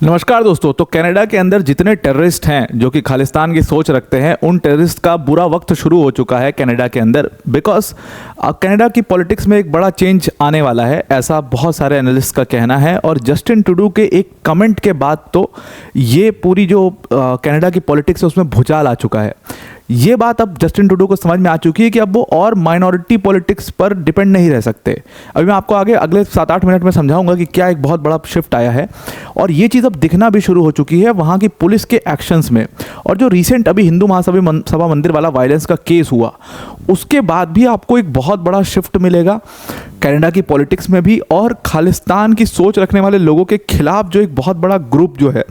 नमस्कार दोस्तों। तो कनाडा के अंदर जितने टेररिस्ट हैं जो कि खालिस्तान की सोच रखते हैं, उन टेररिस्ट का बुरा वक्त शुरू हो चुका है कनाडा के अंदर। बिकॉज कनाडा की पॉलिटिक्स में एक बड़ा चेंज आने वाला है, ऐसा बहुत सारे एनालिस्ट का कहना है। और जस्टिन ट्रूडो के एक कमेंट के बाद तो ये पूरी जो कनाडा की पॉलिटिक्स है उसमें भूचाल आ चुका है। ये बात अब जस्टिन ट्रूडो को समझ में आ चुकी है कि अब वो और माइनॉरिटी पॉलिटिक्स पर डिपेंड नहीं रह सकते। अभी मैं आपको आगे अगले 7-8 मिनट में समझाऊंगा कि क्या एक बहुत बड़ा शिफ्ट आया है और ये चीज़ अब दिखना भी शुरू हो चुकी है वहाँ की पुलिस के एक्शंस में। और जो रिसेंट अभी हिंदू महासभा मंदिर वाला वायलेंस का केस हुआ, उसके बाद भी आपको एक बहुत बड़ा शिफ्ट मिलेगा कनाडा की पॉलिटिक्स में भी। और खालिस्तान की सोच रखने वाले लोगों के खिलाफ जो एक बहुत बड़ा ग्रुप जो है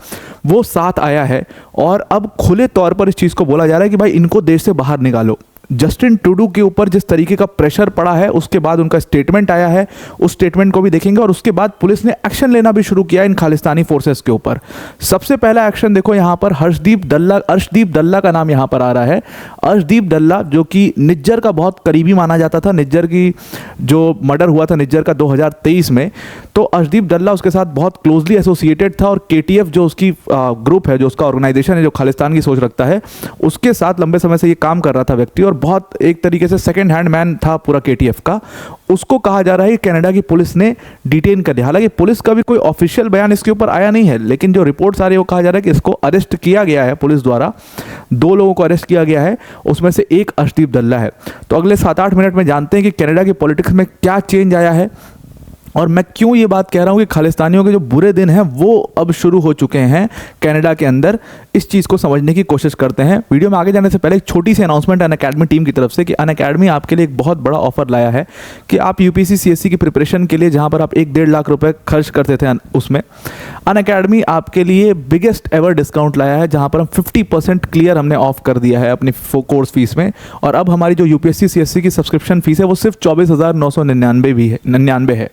वो साथ आया है और अब खुले तौर पर इस चीज़ को बोला जा रहा है कि भाई इनको देश से बाहर निकालो। जस्टिन ट्रूडो के ऊपर जिस तरीके का प्रेशर पड़ा है, उसके बाद उनका स्टेटमेंट आया है, उस स्टेटमेंट को भी देखेंगे। और उसके बाद पुलिस ने एक्शन लेना भी शुरू किया इन खालिस्तानी फोर्सेस के ऊपर। सबसे पहला एक्शन देखो यहाँ पर अर्शदीप दल्ला का नाम यहाँ पर आ रहा है। अर्शदीप दल्ला जो कि निज्जर का बहुत करीबी माना जाता था। निज्जर की जो मर्डर हुआ था निज्जर का 2023 में, तो अर्शदीप दल्ला उसके साथ बहुत क्लोजली एसोसिएटेड था। और KTF जो उसकी ग्रुप है, जो उसका ऑर्गेनाइजेशन है जो खालिस्तान की सोच रखता है, उसके साथ लंबे समय से ये काम कर रहा था व्यक्ति। और बहुत एक तरीके से सेकंड हैंड मैन था पूरा KTF का। उसको कहा जा रहा है कि कनाडा की पुलिस ने डिटेन कर दिया। हालांकि पुलिस का भी कोई ऑफिशियल बयान इसके ऊपर आया नहीं है, लेकिन जो रिपोर्ट्स आ रही है वो कहा जा रहा है कि इसको अरेस्ट किया गया है पुलिस द्वारा। 2 लोगों को अरेस्ट किया गया है, उसमें से एक अर्शदीप दल्ला है। तो अगले 7-8 मिनट में जानते हैं कि कनाडा की पॉलिटिक्स में क्या चेंज आया है और मैं क्यों ये बात कह रहा हूँ कि खालिस्तानियों के जो बुरे दिन हैं वो अब शुरू हो चुके हैं कनाडा के अंदर। इस चीज़ को समझने की कोशिश करते हैं। वीडियो में आगे जाने से पहले एक छोटी सी अनाउंसमेंट अनअकैडमी टीम की तरफ से कि अनअकैडमी आपके लिए एक बहुत बड़ा ऑफर लाया है कि आप UPSC CSC की प्रिपरेशन के लिए जहाँ पर आप 1-1.5 लाख रुपए खर्च करते थे, उसमें अनअकैडमी आपके लिए बिगेस्ट एवर डिस्काउंट लाया है, जहाँ पर हम 50% क्लियर हमने ऑफ कर दिया है अपनी कोर्स फीस में। और अब हमारी जो UPSC CSC की सब्सक्रिप्शन फीस है वो सिर्फ 24,999 है।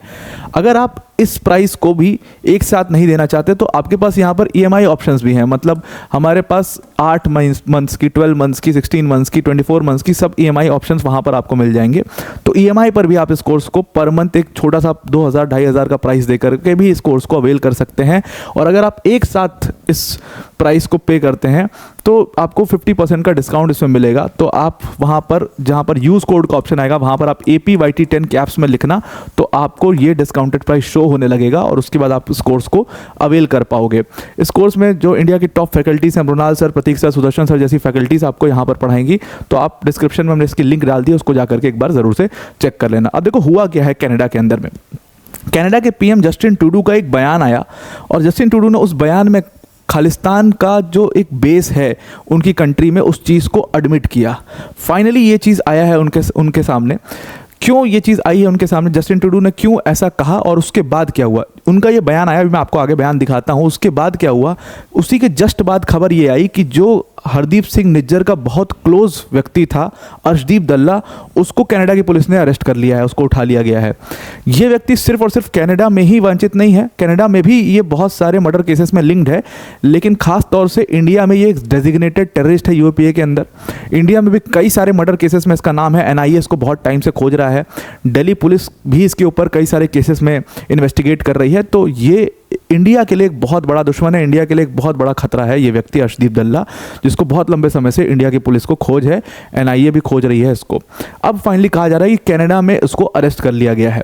अगर आप इस प्राइस को भी एक साथ नहीं देना चाहते तो आपके पास यहाँ पर EMI ऑप्शंस भी हैं। मतलब हमारे पास 8 मंथ्स की, 12 मंथ्स की, 16 मंथ्स की, 24 मंथ्स की सब EMI ऑप्शंस वहाँ पर आपको मिल जाएंगे। तो EMI पर भी आप इस कोर्स को पर मंथ एक छोटा सा 2,000-2,500 का प्राइस दे करके भी इस कोर्स को अवेल कर सकते हैं। और अगर आप एक साथ इस प्राइस को पे करते हैं तो आपको 50% का डिस्काउंट इसमें मिलेगा। तो आप वहाँ पर जहाँ पर यूज़ कोड का ऑप्शन आएगा वहाँ पर आप APYT10 कैप्स में लिखना, तो आपको ये डिस्काउंटेड प्राइस शो होने लगेगा और उसके बाद आप इस कोर्स को अवेल कर पाओगे। इस कोर्स में जो इंडिया की टॉप फैकल्टीज़ हैं, मृणाल सर, प्रतीक सर, सुदर्शन सर जैसी फैकल्टीज़ आपको यहाँ पर पढ़ाएंगी। तो आप डिस्क्रिप्शन में हमने इसकी लिंक डाल दी है, उसको जाकर के एक बार ज़रूर से चेक कर लेना। अब देखो हुआ क्या है कनाडा के अंदर में। कनाडा के PM जस्टिन ट्रूडो का एक बयान आया और जस्टिन ट्रूडो ने उस बयान में खालिस्तान का जो एक बेस है उनकी कंट्री में, उस चीज़ को एडमिट किया। फाइनली ये चीज़ आया है उनके सामने। क्यों ये चीज़ आई है उनके सामने, जस्टिन ट्रूडो ने क्यों ऐसा कहा और उसके बाद क्या हुआ। उनका ये बयान आया, अभी मैं आपको आगे बयान दिखाता हूँ। उसके बाद क्या हुआ, उसी के जस्ट बाद खबर ये आई कि जो हरदीप सिंह निज्जर का बहुत क्लोज व्यक्ति था अर्शदीप दल्ला, उसको कनाडा की पुलिस ने अरेस्ट कर लिया है, उसको उठा लिया गया है। ये व्यक्ति सिर्फ और सिर्फ कनाडा में ही वंचित नहीं है, कनाडा में भी ये बहुत सारे मर्डर केसेस में लिंक्ड है, लेकिन खास तौर से इंडिया में ये एक डेजिग्नेटेड टेररिस्ट है UAPA के अंदर। इंडिया में भी कई सारे मर्डर केसेस में इसका नाम है। NIA इसको बहुत टाइम से खोज रहा है, दिल्ली पुलिस भी इसके ऊपर कई सारे केसेस में इन्वेस्टिगेट कर रही है। तो ये इंडिया के लिए एक बहुत बड़ा दुश्मन है, इंडिया के लिए एक बहुत बड़ा खतरा है ये व्यक्ति अर्शदीप दल्ला, जिसको बहुत लंबे समय से इंडिया की पुलिस को खोज है, NIA भी खोज रही है इसको। अब फाइनली कहा जा रहा है कि कनाडा में इसको अरेस्ट कर लिया गया है।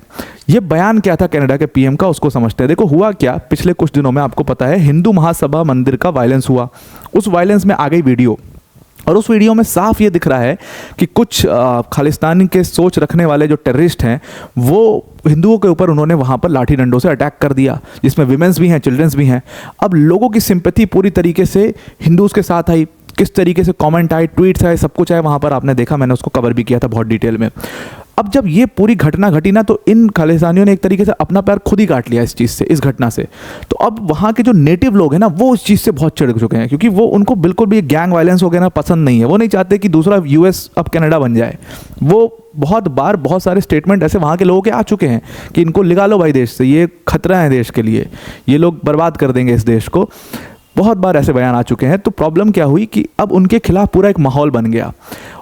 ये बयान क्या था कनाडा के PM का, उसको समझते हैं। देखो हुआ क्या, पिछले कुछ दिनों में आपको पता है हिंदू महासभा मंदिर का वायलेंस हुआ। उस वायलेंस में आ गई वीडियो और उस वीडियो में साफ ये दिख रहा है कि कुछ खालिस्तानी के सोच रखने वाले जो टेररिस्ट हैं वो हिंदुओं के ऊपर उन्होंने वहाँ पर लाठी डंडों से अटैक कर दिया, जिसमें विमेंस भी हैं, चिल्ड्रंस भी हैं। अब लोगों की सिंपैथी पूरी तरीके से हिंदूज़ के साथ आई, किस तरीके से कमेंट आए, ट्वीट्स आए, सब कुछ आए, वहाँ पर आपने देखा, मैंने उसको कवर भी किया था बहुत डिटेल में। अब जब ये पूरी घटना घटी ना, तो इन खालिस्तानियों ने एक तरीके से अपना पैर खुद ही काट लिया इस चीज़ से, इस घटना से। तो अब वहाँ के जो नेटिव लोग हैं ना, वो इस चीज़ से बहुत चिढ़ चुके हैं, क्योंकि वो उनको बिल्कुल भी गैंग वायलेंस हो गया ना पसंद नहीं है। वो नहीं चाहते कि दूसरा US अब कनाडा बन जाए। वो बहुत बार बहुत सारे स्टेटमेंट ऐसे वहाँ के लोगों के आ चुके हैं कि इनको निकालो भाई देश से, ये खतरा है देश के लिए, ये लोग बर्बाद कर देंगे इस देश को। बहुत बार ऐसे बयान आ चुके हैं। तो प्रॉब्लम क्या हुई कि अब उनके खिलाफ पूरा एक माहौल बन गया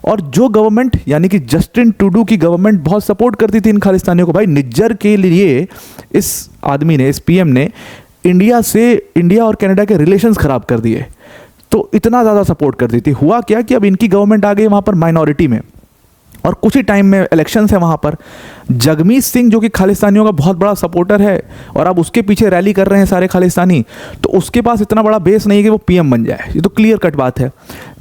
और जो गवर्नमेंट यानी कि जस्टिन ट्रूडो की गवर्नमेंट बहुत सपोर्ट करती थी इन खालिस्तानियों को। भाई निज्जर के लिए इस आदमी ने, इस PM ने इंडिया और कनाडा के रिलेशंस ख़राब कर दिए। तो इतना ज़्यादा सपोर्ट कर दी थी। हुआ क्या कि अब इनकी गवर्नमेंट आ गई वहाँ पर माइनॉरिटी में, और कुछ ही टाइम में इलेक्शंस है वहाँ पर। जगमीत सिंह जो कि खालिस्तानियों का बहुत बड़ा सपोर्टर है और अब उसके पीछे रैली कर रहे हैं सारे खालिस्तानी, तो उसके पास इतना बड़ा बेस नहीं है कि वो पीएम बन जाए, ये तो क्लियर कट बात है।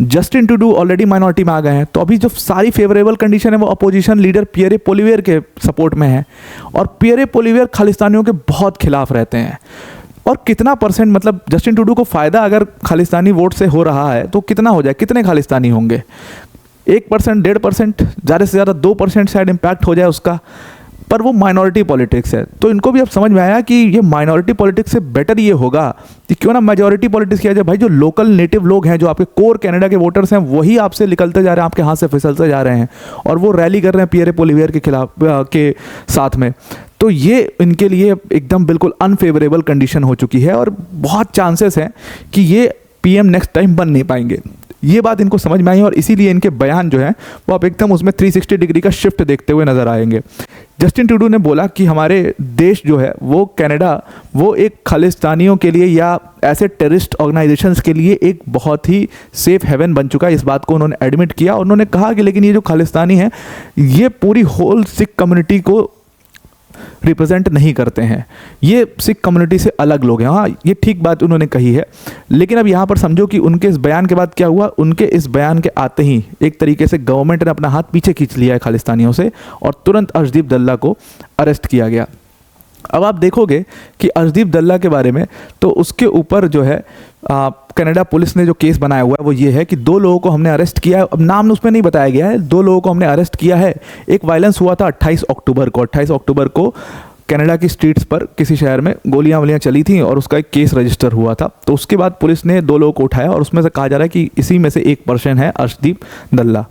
जस्टिन ट्रूडो ऑलरेडी माइनॉरिटी में आ गए हैं, तो अभी जो सारी फेवरेबल कंडीशन है वो अपोजिशन लीडर पियरे पोलिवेयर के सपोर्ट में है, और पियरे पोलिवेयर खालिस्तानियों के बहुत खिलाफ रहते हैं। और कितना परसेंट, मतलब जस्टिन ट्रूडो को फ़ायदा अगर खालिस्तानी वोट से हो रहा है तो कितना हो जाए, कितने खालिस्तानी होंगे? 1%, 1.5%, ज़्यादा से ज़्यादा 2% शायद इम्पैक्ट हो जाए उसका, पर वो माइनॉरिटी पॉलिटिक्स है। तो इनको भी अब समझ में आया कि ये माइनॉरिटी पॉलिटिक्स से बेटर ये होगा कि क्यों ना मेजॉरिटी पॉलिटिक्स किया जाए। भाई जो लोकल नेटिव लोग हैं, जो आपके कोर कनाडा के वोटर्स हैं, वही आपसे निकलते जा रहे हैं, आपके हाथ से फिसलते जा रहे हैं, और वो रैली कर रहे हैं पियरे पोलिवेयर के खिलाफ के साथ में। तो ये इनके लिए एकदम बिल्कुल अनफेवरेबल कंडीशन हो चुकी है, और बहुत चांसेस हैं कि ये पीएम नेक्स्ट टाइम बन नहीं पाएंगे। ये बात इनको समझ में आई, और इसीलिए इनके बयान जो है वो आप एकदम उसमें 360 डिग्री का शिफ्ट देखते हुए नजर आएंगे। जस्टिन ट्रूडो ने बोला कि हमारे देश जो है वो कनाडा, वो एक खालिस्तानियों के लिए या ऐसे टेररिस्ट ऑर्गेनाइजेशंस के लिए एक बहुत ही सेफ हेवन बन चुका है। इस बात को उन्होंने एडमिट किया, और उन्होंने कहा कि लेकिन ये जो खालिस्तानी हैं ये पूरी होल सिख कम्युनिटी को रिप्रेजेंट नहीं करते हैं, ये सिख कम्युनिटी से अलग लोग हैं। हाँ, ये ठीक बात उन्होंने कही है, लेकिन अब यहाँ पर समझो कि उनके इस बयान के बाद क्या हुआ। उनके इस बयान के आते ही एक तरीके से गवर्नमेंट ने अपना हाथ पीछे खींच लिया है खालिस्तानियों से, और तुरंत अर्शदीप दल्ला को अरेस्ट किया गया। अब आप देखोगे कि अर्शदीप दल्ला के बारे में, तो उसके ऊपर जो है कनाडा पुलिस ने जो केस बनाया हुआ है वो ये है कि 2 लोगों को हमने अरेस्ट किया है। अब नाम उसमें नहीं बताया गया है, 2 लोगों को हमने अरेस्ट किया है। एक वायलेंस हुआ था 28 अक्टूबर को। 28 अक्टूबर को कनाडा की स्ट्रीट्स पर किसी शहर में गोलियां चली थी, और उसका एक केस रजिस्टर हुआ था। तो उसके बाद पुलिस ने 2 लोगों को उठाया, और उसमें से कहा जा रहा है कि इसी में से एक पर्सन है अर्शदीप दल्ला।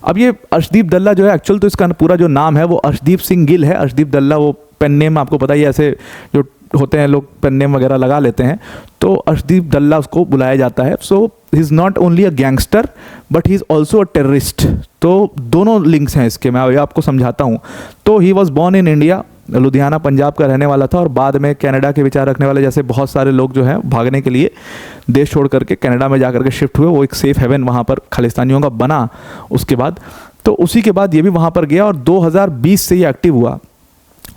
अब ये अर्शदीप दल्ला जो है, एक्चुअल तो इसका पूरा जो नाम है वो अर्शदीप सिंह गिल है। अर्शदीप दल्ला वो पेन नेम, आपको पता ही है, ऐसे जो होते हैं लोग पेन नेम वगैरह लगा लेते हैं, तो अर्शदीप दल्ला उसको बुलाया जाता है। So he is not only a gangster but he is also a terrorist. तो दोनों लिंक्स हैं इसके, मैं आपको समझाता हूँ। तो he was born in India, Ludhiana Punjab का रहने वाला था, और बाद में कनाडा के विचार रखने वाले जैसे बहुत सारे लोग जो हैं भागने के लिए देश छोड़ करके कनाडा में जा करके शिफ्ट हुए। वो एक सेफ हेवन वहाँ पर खालिस्तानियों का बना उसके बाद। तो उसी के बाद ये भी वहाँ पर गया, और 2020 से ये एक्टिव हुआ,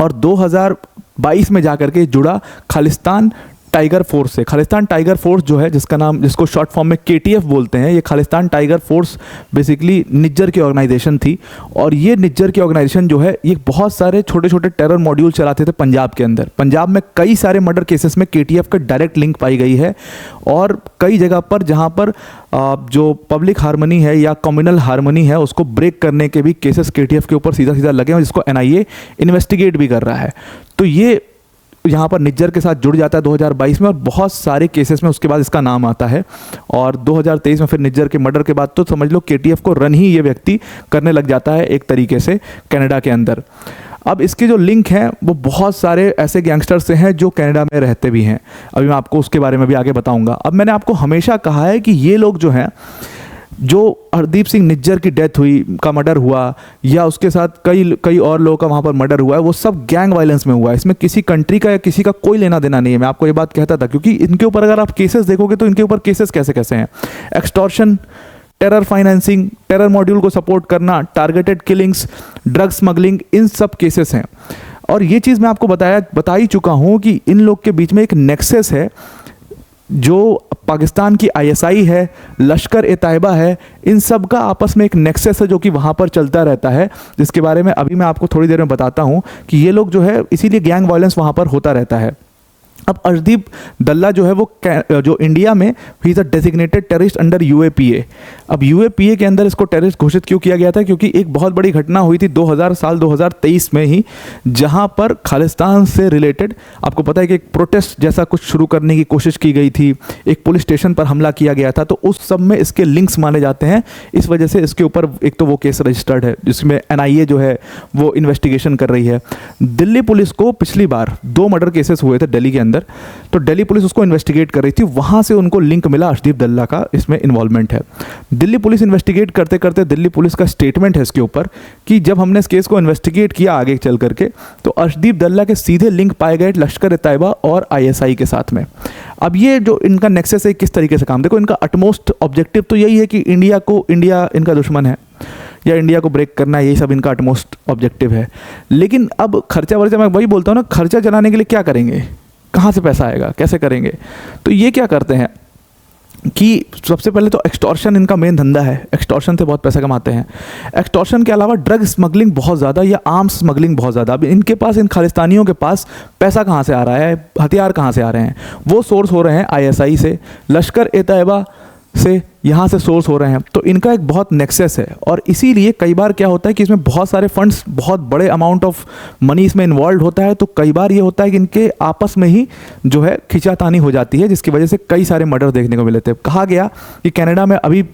और 2022 में जाकर के जुड़ा खालिस्तान टाइगर फोर्स से। खालिस्तान टाइगर फोर्स जो है, जिसको शॉर्ट फॉर्म में KTF बोलते हैं, ये Khalistan tiger force basically Nijjar की ऑर्गेनाइजेशन थी। और ये निज्जर की ऑर्गेनाइजेशन जो है, ये बहुत सारे छोटे छोटे टेरर मॉड्यूल चलाते थे पंजाब के अंदर। पंजाब में कई सारे मर्डर केसेस में KTF का डायरेक्ट लिंक पाई गई है, और कई जगह पर जहाँ पर जो पब्लिक हार्मनी है या कम्युनल हार्मनी है उसको ब्रेक करने के भी केसेस KTF के ऊपर सीधा सीधा लगे हैं, जिसको NIA इन्वेस्टिगेट भी कर रहा है। तो ये यहाँ पर निज्जर के साथ जुड़ जाता है 2022 में, और बहुत सारे केसेस में उसके बाद इसका नाम आता है। और 2023 में फिर निज्जर के मर्डर के बाद तो समझ लो KTF को रन ही ये व्यक्ति करने लग जाता है एक तरीके से कनाडा के अंदर। अब इसके जो लिंक हैं वो बहुत सारे ऐसे गैंगस्टर से हैं जो कनाडा में रहते भी हैं। अभी मैं आपको उसके बारे में भी आगे बताऊंगा। अब मैंने आपको हमेशा कहा है कि ये लोग जो हैं, जो हरदीप सिंह निज्जर की डेथ हुई, का मर्डर हुआ, या उसके साथ कई और लोगों का वहाँ पर मर्डर हुआ है, वो सब गैंग वायलेंस में हुआ है। इसमें किसी कंट्री का या किसी का कोई लेना देना नहीं है। मैं आपको ये बात कहता था, क्योंकि इनके ऊपर अगर आप केसेस देखोगे तो इनके ऊपर केसेस कैसे कैसे हैं। Extortion, terror financing, terror module को सपोर्ट करना, टारगेटेड किलिंग्स, ड्रग स्मगलिंग, इन सब केसेस हैं। और ये चीज़ मैं आपको बता ही चुका हूँ कि इन लोग के बीच में एक नेक्सस है, जो पाकिस्तान की ISI है, लश्कर-ए-तैयबा है, इन सब का आपस में एक नेक्सस है जो कि वहाँ पर चलता रहता है, जिसके बारे में अभी मैं आपको थोड़ी देर में बताता हूँ कि ये लोग जो है, इसीलिए गैंग वायलेंस वहाँ पर होता रहता है। अब अर्शदीप दल्ला जो है वो जो इंडिया में he is a designated terrorist under UAPA। अब UAPA के अंदर इसको टेररिस्ट घोषित क्यों किया गया था? क्योंकि एक बहुत बड़ी घटना हुई थी 2023 में ही, जहां पर खालिस्तान से रिलेटेड आपको पता है कि एक प्रोटेस्ट जैसा कुछ शुरू करने की कोशिश की गई थी, एक पुलिस स्टेशन पर हमला किया गया था। तो उस सब में इसके लिंक्स माने जाते हैं। इस वजह से इसके ऊपर एक तो वो केस रजिस्टर्ड है जिसमें NIA जो है वो इन्वेस्टिगेशन कर रही है। दिल्ली पुलिस को पिछली बार 2 मर्डर केसेस हुए थे दिल्ली के अंदर, अंदर। तो दिल्ली पुलिस उसको इन्वेस्टिगेट कर रही थी, वहाँ से उनको लिंक मिला अर्शदीप दल्ला का इसमें इन्वॉल्वमेंट है। दिल्ली पुलिस इन्वेस्टिगेट करते करते दिल्ली पुलिस का स्टेटमेंट है इसके ऊपर कि जब हमने इस केस को इन्वेस्टिगेट किया आगे चल करके, तो अर्शदीप दल्ला के सीधे लिंक पाए गए लश्कर-ए-तैयबा और ISI के साथ में। अब ये जो इनका नेक्सस है किस तरीके से काम, देखो इनका अटमोस्ट ऑब्जेक्टिव तो यही है कि इंडिया इनका दुश्मन है या इंडिया को ब्रेक करना है, यही सब इनका अटमोस्ट ऑब्जेक्टिव है। लेकिन अब खर्चा वर्चा, मैं वही बोलता हूँ ना, खर्चा चलाने के लिए क्या करेंगे, कहाँ से पैसा आएगा, कैसे करेंगे? तो ये क्या करते हैं कि सबसे पहले तो एक्सटॉर्शन इनका मेन धंधा है, एक्सटॉर्शन से बहुत पैसा कमाते हैं। एक्सटॉर्शन के अलावा ड्रग स्मगलिंग बहुत ज़्यादा या आर्म्स स्मगलिंग बहुत ज़्यादा। अब इनके पास, इन खालिस्तानियों के पास पैसा कहाँ से आ रहा है, हथियार कहाँ से आ रहे हैं? वो सोर्स हो रहे हैं ISI से, लश्कर-ए-तैयबा से, यहाँ से सोर्स हो रहे हैं। तो इनका एक बहुत नेक्सस है और इसीलिए कई बार क्या होता है कि इसमें बहुत सारे फंड्स, बहुत बड़े अमाउंट ऑफ मनी इसमें इन्वॉल्व होता है। तो कई बार ये होता है कि इनके आपस में ही जो है खींचातानी हो जाती है, जिसकी वजह से कई सारे मर्डर देखने को मिले थे। कहा गया कि कनाडा में अभी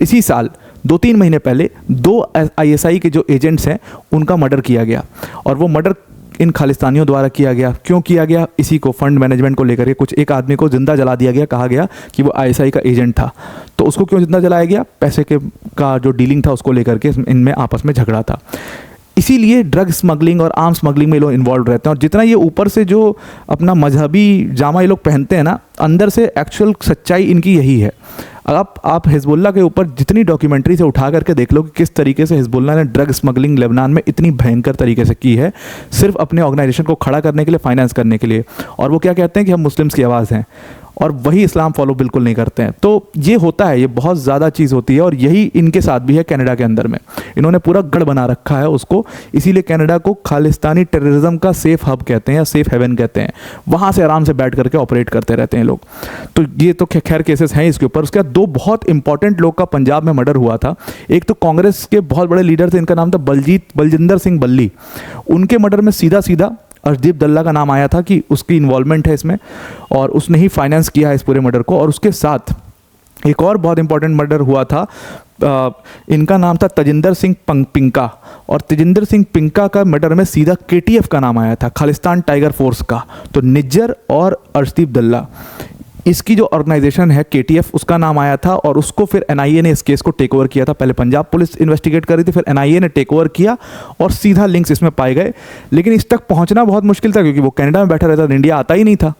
इसी साल 2-3 महीने पहले 2 ISI के जो एजेंट्स हैं उनका मर्डर किया गया, और वो मर्डर इन खालिस्तानियों द्वारा किया गया। क्यों किया गया? इसी को, फंड मैनेजमेंट को लेकर के। कुछ एक आदमी को जिंदा जला दिया गया, कहा गया कि वो ISI का एजेंट था। तो उसको क्यों जिंदा जलाया गया? पैसे का जो डीलिंग था उसको लेकर के इनमें आपस में झगड़ा था। इसीलिए ड्रग स्मगलिंग और आर्म स्मगलिंग में लोग इन्वॉल्व रहते हैं। और जितना ये ऊपर से जो अपना मजहबी जामा ये लोग पहनते हैं ना, अंदर से एक्चुअल सच्चाई इनकी यही है। आप हिजबुल्लाह के ऊपर जितनी डॉक्यूमेंट्री से उठा करके देख लो कि किस तरीके से हिजबुल्लाह ने ड्रग स्मगलिंग लेबनान में इतनी भयंकर तरीके से की है, सिर्फ अपने ऑर्गेनाइजेशन को खड़ा करने के लिए, फाइनेंस करने के लिए। और वो क्या कहते हैं कि हम मुस्लिम्स की आवाज़ हैं, और वही इस्लाम फॉलो बिल्कुल नहीं करते हैं। तो ये होता है, ये बहुत ज़्यादा चीज़ होती है, और यही इनके साथ भी है कनाडा के अंदर में। इन्होंने पूरा गढ़ बना रखा है उसको, इसीलिए कनाडा को खालिस्तानी टेररिज्म का सेफ हब कहते हैं या सेफ हेवन कहते हैं। वहाँ से आराम से बैठ करके ऑपरेट करते रहते हैं लोग। तो ये तो खैर केसेस हैं इसके ऊपर। उसके बाद 2 बहुत इंपॉर्टेंट लोग का पंजाब में मर्डर हुआ था। एक तो कांग्रेस के बहुत बड़े लीडर थे, इनका नाम था बलजिंदर सिंह बल्ली। उनके मर्डर में सीधा सीधा अर्शदीप दल्ला का नाम आया था कि उसकी इन्वॉल्वमेंट है इसमें, और उसने ही फाइनेंस किया है इस पूरे मर्डर को। और उसके साथ एक और बहुत इंपॉर्टेंट मर्डर हुआ था, इनका नाम था तजिंदर सिंह पिंका। और तजिंदर सिंह पिंका का मर्डर में सीधा KTF का नाम आया था, खालिस्तान टाइगर फोर्स का। तो निज्जर और अर्शदीप दल्ला, इसकी जो ऑर्गेनाइजेशन है KTF, उसका नाम आया था। और उसको फिर NIA ने इस केस को टेक ओवर किया था। पहले पंजाब पुलिस इन्वेस्टिगेट कर रही थी, फिर NIA ने टेक ओवर किया और सीधा लिंक्स इसमें पाए गए। लेकिन इस तक पहुंचना बहुत मुश्किल था, क्योंकि वो कनाडा में बैठा रहता था, इंडिया आता ही नहीं था।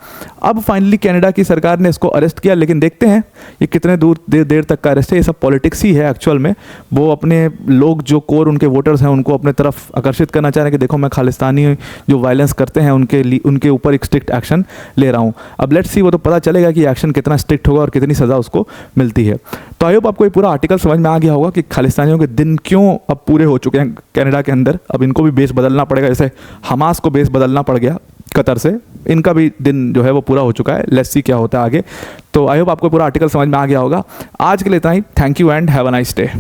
अब फाइनली कनाडा की सरकार ने इसको अरेस्ट किया, लेकिन देखते हैं ये कितने देर तक का अरेस्ट है। ये सब पॉलिटिक्स ही है एक्चुअल में। वो अपने लोग, जो कोर उनके वोटर्स हैं, उनको अपने तरफ आकर्षित करना चाह रहे हैं कि देखो मैं खालिस्तानी जो वायलेंस करते हैं उनके ऊपर एक स्ट्रिक्ट एक्शन ले रहा हूँ। अब लेट्स सी, वो तो पता चलेगा कि एक्शन कितना स्ट्रिक्ट होगा और कितनी सज़ा उसको मिलती है। तो आई होप आपको ये पूरा आर्टिकल समझ में आ गया होगा कि खालिस्तानियों के दिन क्यों अब पूरे हो चुके हैं कनाडा के अंदर। अब इनको भी बेस बदलना पड़ेगा, जैसे हमास को बेस बदलना पड़ गया कतर से, इनका भी दिन जो है वो पूरा हो चुका है। लेट्स सी क्या होता है आगे। तो आई होप आपको पूरा आर्टिकल समझ में आ गया होगा। आज के लिए इतना ही। Thank you and have a nice day.